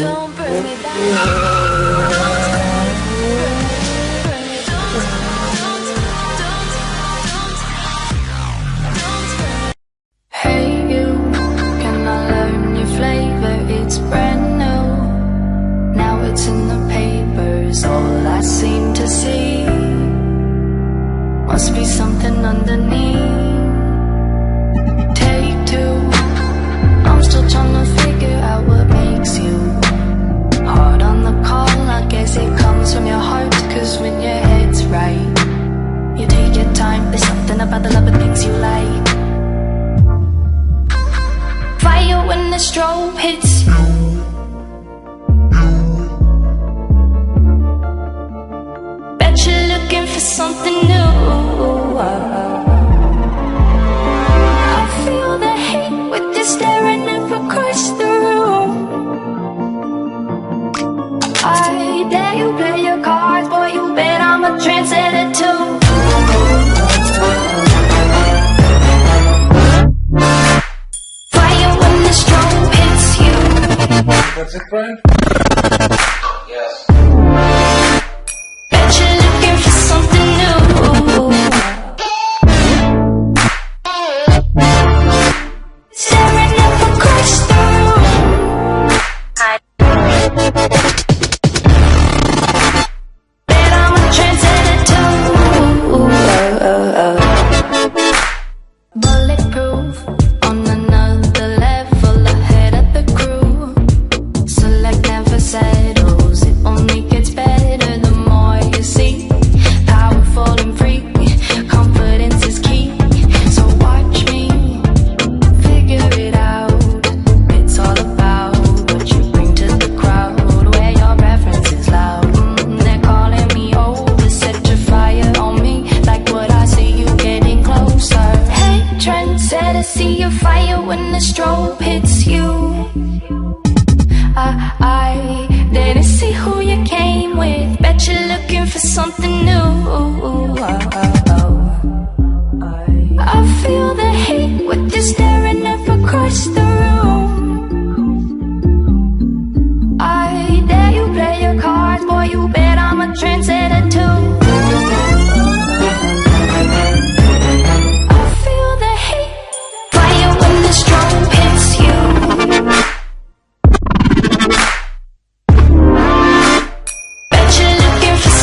Don't bring me down. Hey you, can I learn your flavor? It's brand new. Now it's in the papers, all I seem to see. Must be something underneath. Take two. I'm still trying to figure out what makes you hard on the call. I guess it comes from your heart, cause when your head's right, you take your time. There's something about the love that makes you light. Fire when the strobe hits you. Bet you're looking for something new. I feel the hate with you staring up across the room. I dare you play your cards, boy, you bet I'm a trendsetter too. Fire when the strobe hits you. That's it, Brian? Yes. Bet you're looking for something new. Staring up across the room. Bet I'm a trendsetter too. Bulletproof, on another level, ahead of the crew. Select never settles, it only gets better the more you see. Powerful and free, confidence is key. So watch me figure it out. It's all about what you bring to the crowd, where your reference is loud. They're calling me over, set your fire on me, like what I see you getting closer. Hey, trendsetter, see your fire when the strobe hits you. I didn't see who you came with. Bet you're looking for something new. I feel the hate with you staring up across the room. I dare you play your cards, boy, you bet I'm a trendsetter too. I feel the hate, fire when the strobe hits you. Bet you're looking for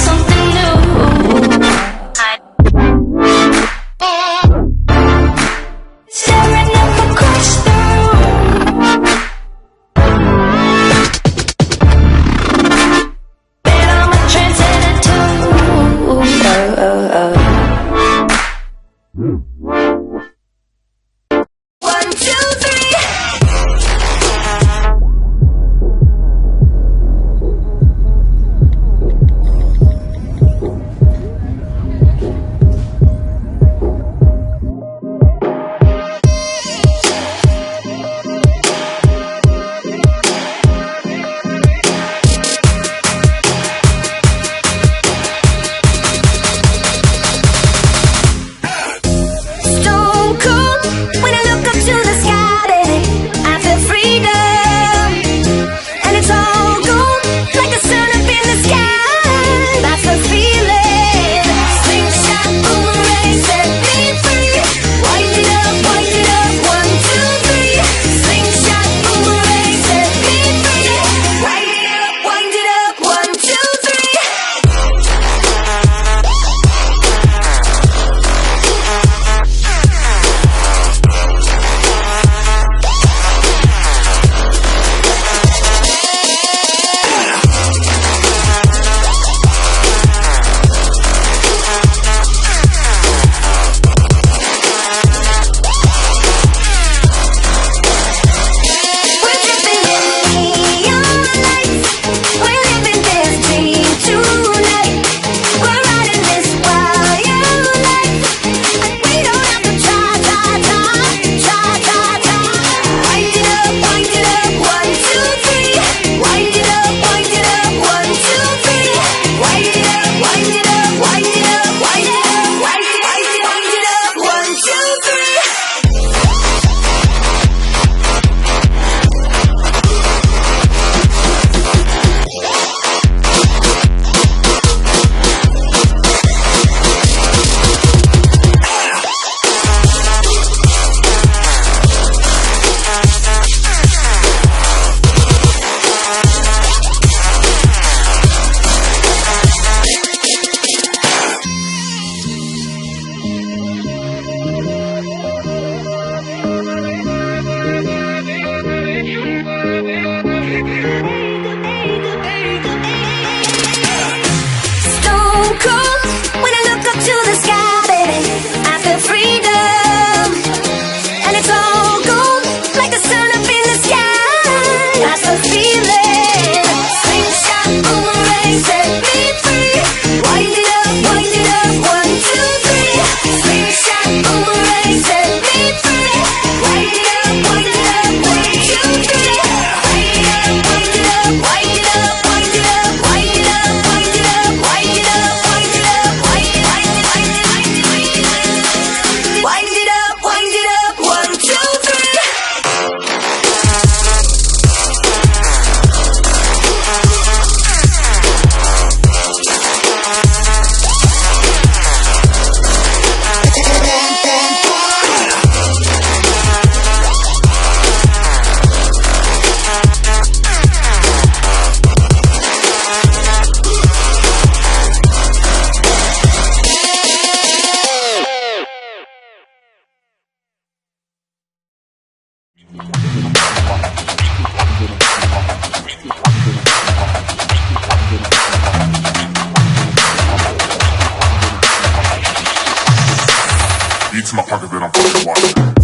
my pocket, then I'm fucking watching.